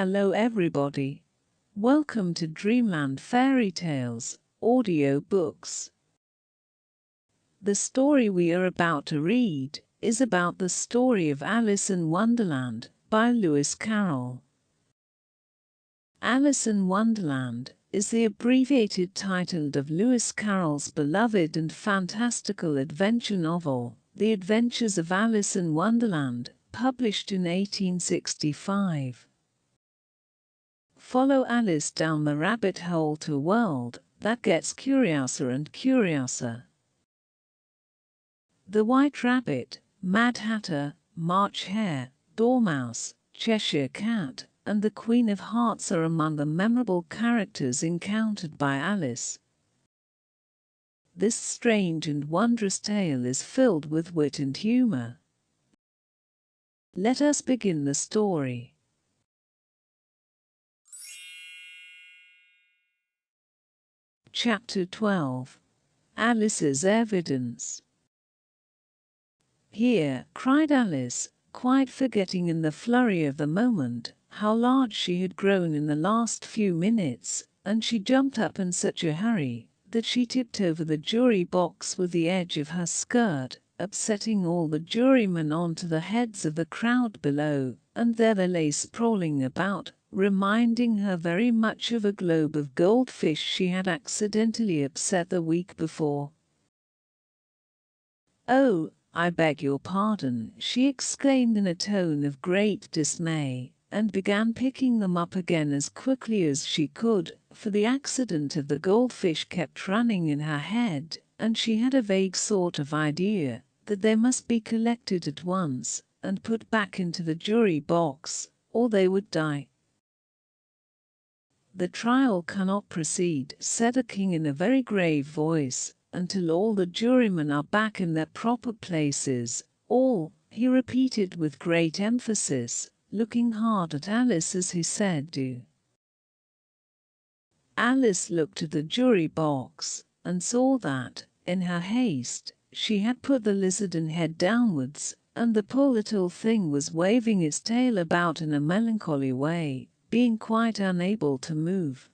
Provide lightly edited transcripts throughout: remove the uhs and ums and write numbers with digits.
Hello everybody. Welcome to Dreamland Fairy Tales, audiobooks. The story we are about to read is about the story of Alice in Wonderland by Lewis Carroll. Alice in Wonderland is the abbreviated title of Lewis Carroll's beloved and fantastical adventure novel, The Adventures of Alice in Wonderland, published in 1865. Follow Alice down the rabbit hole to a world that gets curiouser and curiouser. The White Rabbit, Mad Hatter, March Hare, Dormouse, Cheshire Cat, and the Queen of Hearts are among the memorable characters encountered by Alice. This strange and wondrous tale is filled with wit and humor. Let us begin the story. Chapter 12. Alice's Evidence. "Here," cried Alice, quite forgetting in the flurry of the moment how large she had grown in the last few minutes, and she jumped up in such a hurry that she tipped over the jury box with the edge of her skirt, upsetting all the jurymen onto the heads of the crowd below, and there they lay sprawling about, reminding her very much of a globe of goldfish she had accidentally upset the week before. "Oh, I beg your pardon," she exclaimed in a tone of great dismay, and began picking them up again as quickly as she could, for the accident of the goldfish kept running in her head, and she had a vague sort of idea that they must be collected at once and put back into the jury box, or they would die. "The trial cannot proceed," said the king in a very grave voice, "until all the jurymen are back in their proper places. All," he repeated with great emphasis, looking hard at Alice as he said, "do." Alice looked at the jury box and saw that, in her haste, she had put the lizarden head downwards, and the poor little thing was waving its tail about in a melancholy way, being quite unable to move.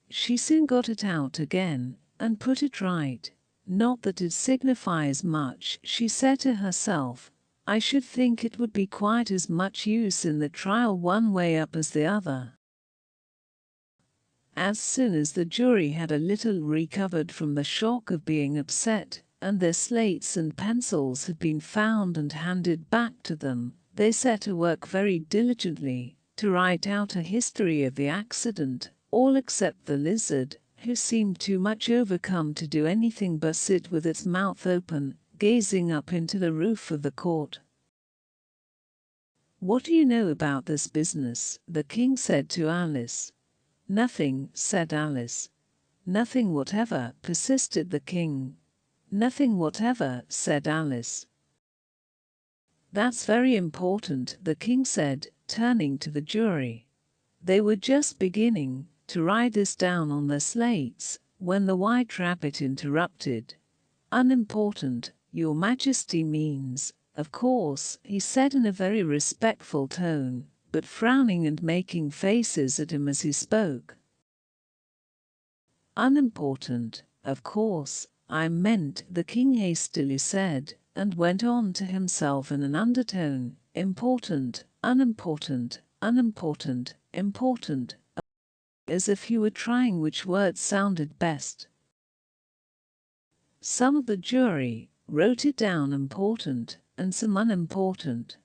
She soon got it out again and put it right. "Not that it signifies much," she said to herself. "I should think it would be quite as much use in the trial one way up as the other." As soon as the jury had a little recovered from the shock of being upset, and their slates and pencils had been found and handed back to them, they set to work very diligently to write out a history of the accident, all except the lizard, who seemed too much overcome to do anything but sit with its mouth open, gazing up into the roof of the court. "What do you know about this business?" the king said to Alice. "Nothing," said Alice. "Nothing whatever," persisted the king. "Nothing whatever," said Alice. "That's very important," the king said, turning to the jury. They were just beginning to write this down on their slates when the White Rabbit interrupted. "Unimportant, your majesty means, of course," he said in a very respectful tone, but frowning and making faces at him as he spoke. "Unimportant, of course, I meant," the king hastily said, and went on to himself in an undertone, "important, unimportant, unimportant, important," as if he were trying which word sounded best. Some of the jury wrote it down important, and some unimportant.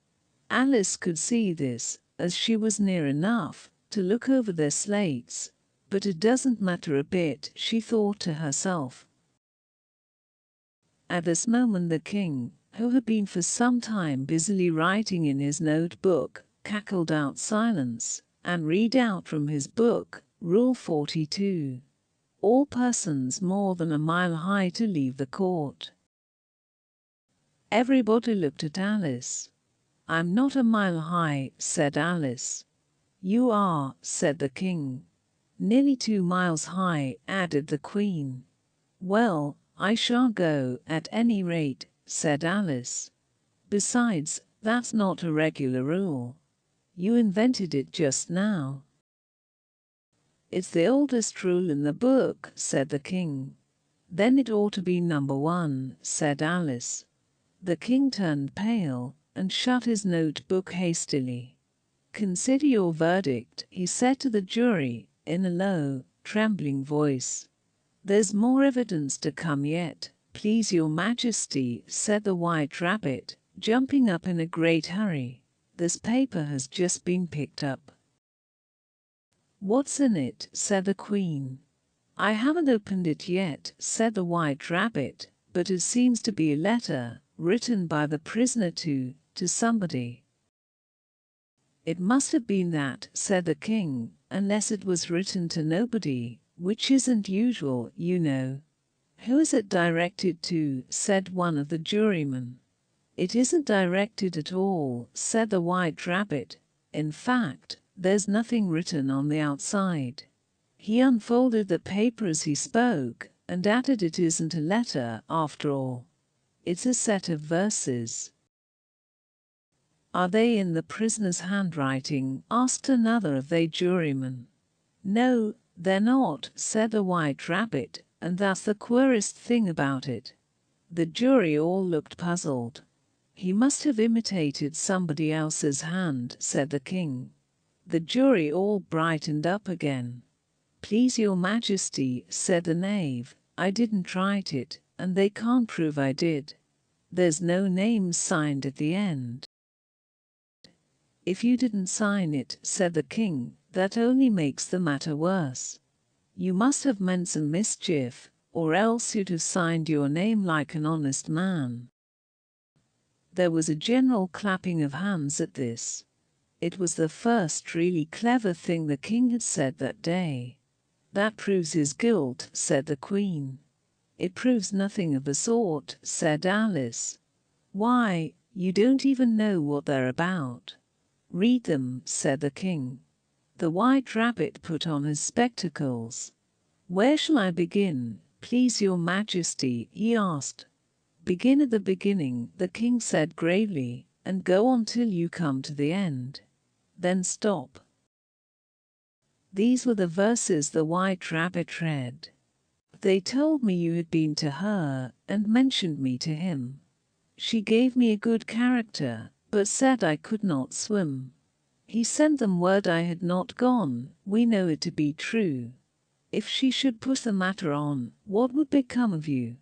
Alice could see this, as she was near enough to look over their slates, but it doesn't matter a bit, she thought to herself. At this moment the king, who had been for some time busily writing in his notebook, cackled out silence, and read out from his book, Rule 42. All persons more than a mile high to leave the court. Everybody looked at Alice. "I'm not a mile high," said Alice. "You are," said the king. "Nearly 2 miles high," added the queen. "Well, I shan't go, at any rate," said Alice. "Besides, that's not a regular rule." You invented it just now. It's the oldest rule in the book, said the king. Then it ought to be number 1, said Alice. The king turned pale and shut his notebook hastily. Consider your verdict, he said to the jury in a low, trembling voice. There's more evidence to come yet, please your majesty, said the White Rabbit, jumping up in a great hurry. This paper has just been picked up. What's in it? Said the Queen. I haven't opened it yet, said the White Rabbit, but it seems to be a letter, written by the prisoner to somebody. It must have been that, said the King, unless it was written to nobody, which isn't usual, you know. Who is it directed to? Said one of the jurymen. It isn't directed at all, said the White Rabbit. In fact, there's nothing written on the outside. He unfolded the paper as he spoke, and added, it isn't a letter, after all. It's a set of verses. Are they in the prisoner's handwriting? Asked another of the jurymen. No, they're not, said the White Rabbit, and that's the queerest thing about it. The jury all looked puzzled. He must have imitated somebody else's hand, said the king. The jury all brightened up again. Please your majesty, said the knave, I didn't write it, and they can't prove I did. There's no name signed at the end. If you didn't sign it, said the king, that only makes the matter worse. You must have meant some mischief, or else you'd have signed your name like an honest man. There was a general clapping of hands at this. It was the first really clever thing the king had said that day. That proves his guilt, said the Queen. It proves nothing of the sort, said Alice. Why, you don't even know what they're about. Read them, said the king. The White Rabbit put on his spectacles. Where shall I begin, please your majesty? He asked. Begin at the beginning, the king said gravely, and go on till you come to the end. Then stop. These were the verses the White Rabbit read. They told me you had been to her, and mentioned me to him. She gave me a good character, but said I could not swim. He sent them word I had not gone, we know it to be true. If she should push the matter on, what would become of you?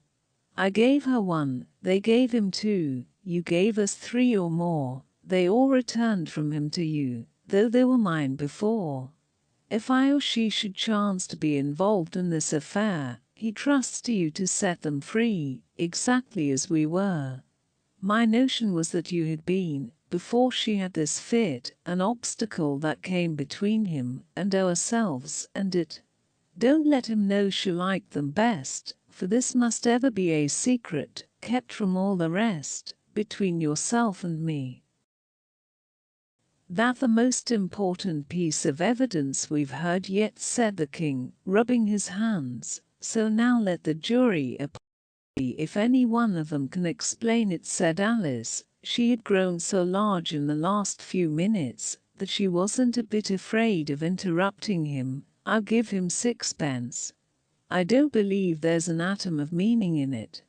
I gave her 1, they gave him 2, you gave us 3 or more, they all returned from him to you, though they were mine before. If I or she should chance to be involved in this affair, he trusts to you to set them free, exactly as we were. My notion was that you had been, before she had this fit, an obstacle that came between him and ourselves and it. Don't let him know she liked them best, for this must ever be a secret, kept from all the rest, between yourself and me. That's the most important piece of evidence we've heard yet, said the king, rubbing his hands. So now let the jury appoint. If any one of them can explain it, said Alice. She had grown so large in the last few minutes that she wasn't a bit afraid of interrupting him. I'll give him 6pence. I don't believe there's an atom of meaning in it.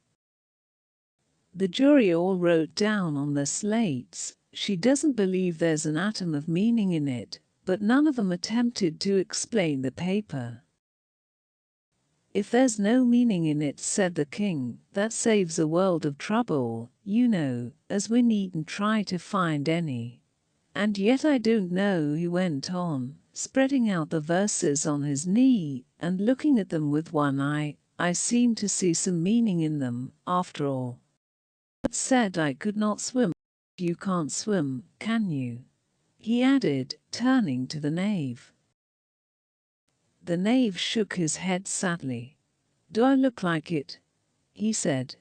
The jury all wrote down on their slates, she doesn't believe there's an atom of meaning in it, but none of them attempted to explain the paper. If there's no meaning in it, said the king, that saves a world of trouble, you know, as we needn't try to find any. And yet I don't know, he went on, spreading out the verses on his knee, and looking at them with one eye, I seem to see some meaning in them, after all. But said I could not swim. You can't swim, can you? He added, turning to the knave. The knave shook his head sadly. Do I look like it? He said.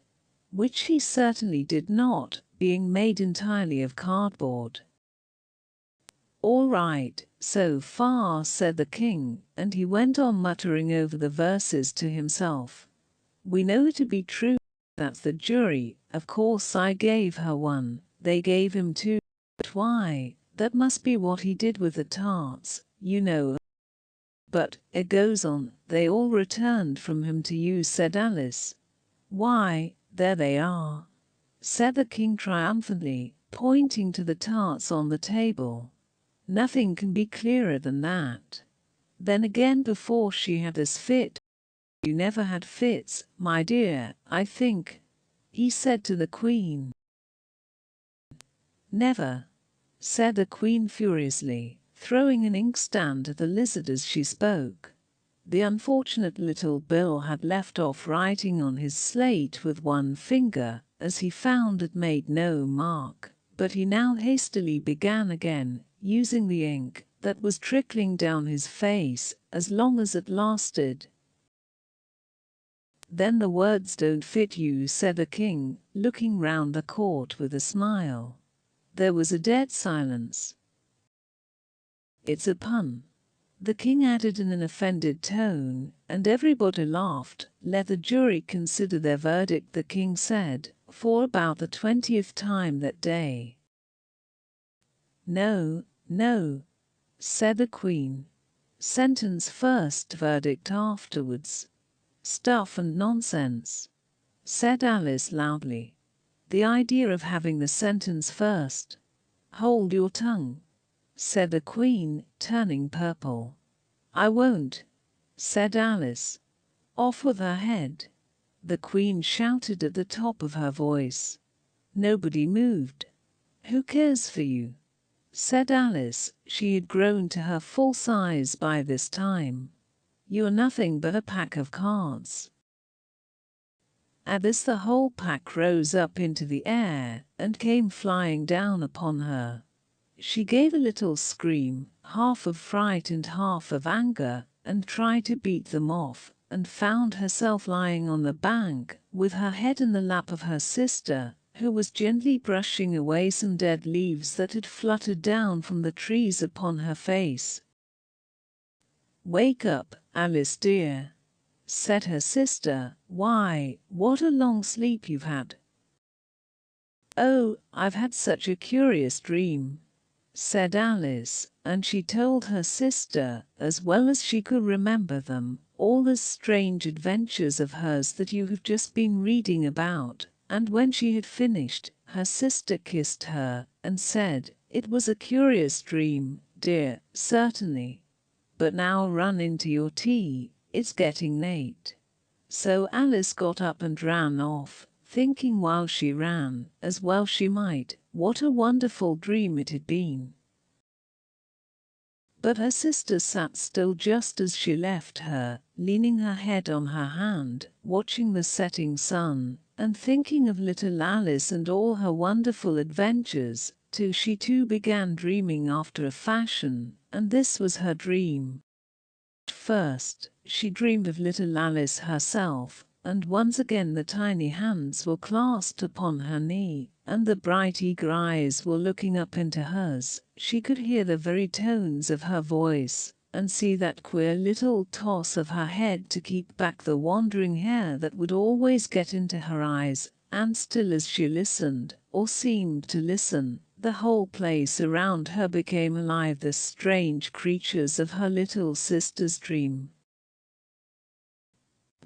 Which he certainly did not, being made entirely of cardboard. All right, so far, said the king, and he went on muttering over the verses to himself. We know it to be true. That's the jury. Of course I gave her 1, they gave him 2. But why? That must be what he did with the tarts, you know. But, it goes on, they all returned from him to you, said Alice. Why, there they are, said the king triumphantly, pointing to the tarts on the table. Nothing can be clearer than that. Then again, before she had this fit, you never had fits, my dear, I think, he said to the queen. Never, said the queen furiously, throwing an inkstand at the lizard as she spoke. The unfortunate little Bill had left off writing on his slate with one finger, as he found it made no mark, but he now hastily began again, using the ink that was trickling down his face, as long as it lasted. Then the words don't fit you, said the king, looking round the court with a smile. There was a dead silence. It's a pun, the king added in an offended tone, and everybody laughed. Let the jury consider their verdict, the king said, for about the 20th time that day. No, no, said the queen. Sentence first, verdict afterwards. Stuff and nonsense, said Alice loudly. The idea of having the sentence first. Hold your tongue, said the queen, turning purple. I won't, said Alice. Off with her head, the queen shouted at the top of her voice. Nobody moved. Who cares for you, said Alice. She had grown to her full size by this time. You're nothing but a pack of cards. At this the whole pack rose up into the air and came flying down upon her. She gave a little scream, half of fright and half of anger, and tried to beat them off, and found herself lying on the bank, with her head in the lap of her sister, who was gently brushing away some dead leaves that had fluttered down from the trees upon her face. Wake up, Alice dear, said her sister. Why, what a long sleep you've had. Oh, I've had such a curious dream, said Alice, and she told her sister, as well as she could remember them, all the strange adventures of hers that you have just been reading about, and when she had finished, her sister kissed her, and said, it was a curious dream, dear, certainly. But now run into your tea, it's getting late. So Alice got up and ran off, thinking while she ran, as well she might, what a wonderful dream it had been. But her sister sat still just as she left her, leaning her head on her hand, watching the setting sun, and thinking of little Alice and all her wonderful adventures, till she too began dreaming after a fashion, and this was her dream. First, she dreamed of little Alice herself, and once again the tiny hands were clasped upon her knee, and the bright eager eyes were looking up into hers. She could hear the very tones of her voice, and see that queer little toss of her head to keep back the wandering hair that would always get into her eyes, and still as she listened, or seemed to listen, the whole place around her became alive, the strange creatures of her little sister's dream.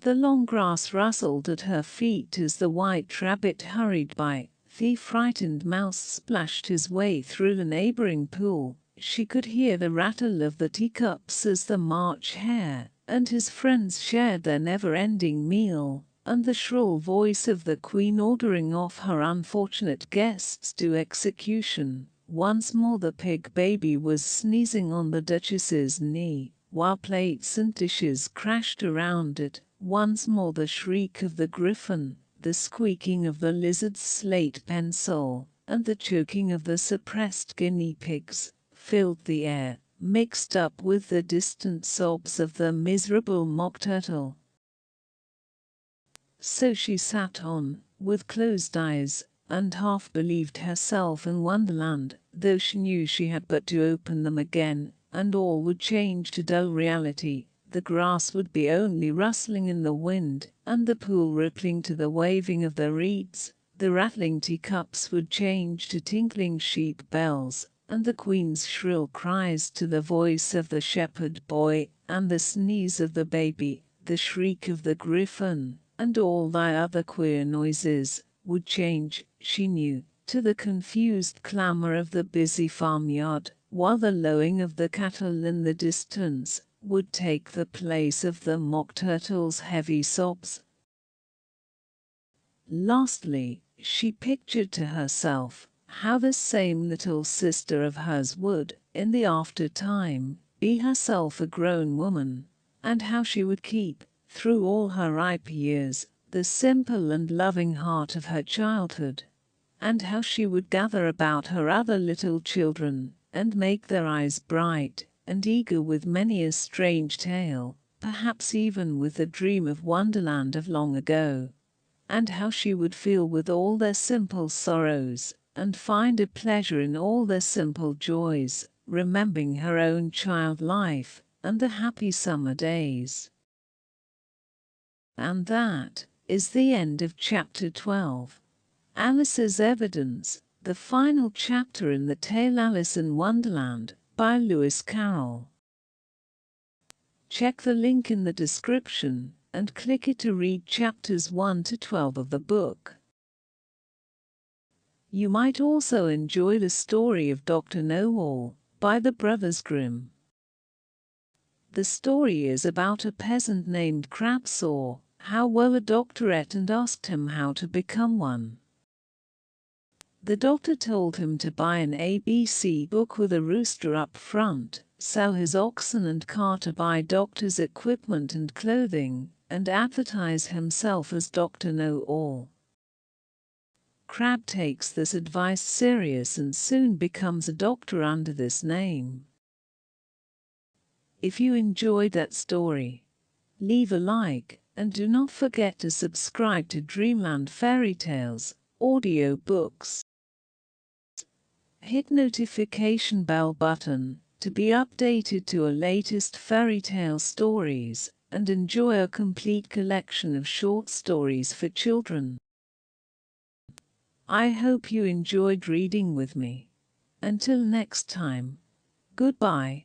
The long grass rustled at her feet as the white rabbit hurried by. The frightened mouse splashed his way through the neighboring pool. She could hear the rattle of the teacups as the March Hare and his friends shared their never-ending meal, and the shrill voice of the queen ordering off her unfortunate guests to execution. Once more the pig baby was sneezing on the Duchess's knee, while plates and dishes crashed around it. Once more the shriek of the griffin, the squeaking of the lizard's slate pencil, and the choking of the suppressed guinea pigs filled the air, mixed up with the distant sobs of the miserable mock turtle. So she sat on, with closed eyes, and half believed herself in Wonderland, though she knew she had but to open them again, and all would change to dull reality. The grass would be only rustling in the wind, and the pool rippling to the waving of the reeds. The rattling teacups would change to tinkling sheep bells, and the queen's shrill cries to the voice of the shepherd boy, and the sneeze of the baby, the shriek of the griffin, and all thy other queer noises, would change, she knew, to the confused clamor of the busy farmyard, while the lowing of the cattle in the distance would take the place of the mock turtle's heavy sobs. Lastly, she pictured to herself how this same little sister of hers would, in the after time, be herself a grown woman, and how she would keep, through all her ripe years, the simple and loving heart of her childhood, and how she would gather about her other little children, and make their eyes bright and eager with many a strange tale, perhaps even with the dream of Wonderland of long ago, and how she would feel with all their simple sorrows, and find a pleasure in all their simple joys, remembering her own child life and the happy summer days. And that is the end of chapter 12. Alice's Evidence, the final chapter in the tale Alice in Wonderland by Lewis Carroll. Check the link in the description and click it to read chapters 1 to 12 of the book. You might also enjoy the story of Dr. Know-All by the Brothers Grimm. The story is about a peasant named Crab saw how well a doctor ate and asked him how to become one. The doctor told him to buy an ABC book with a rooster up front, sell his oxen and car to buy doctor's equipment and clothing, and advertise himself as Dr. Know-All. Crab takes this advice serious and soon becomes a doctor under this name. If you enjoyed that story, leave a like and do not forget to subscribe to Dreamland Fairy Tales audiobooks. Hit notification bell button to be updated to our latest fairy tale stories and enjoy a complete collection of short stories for children. I hope you enjoyed reading with me. Until next time, goodbye.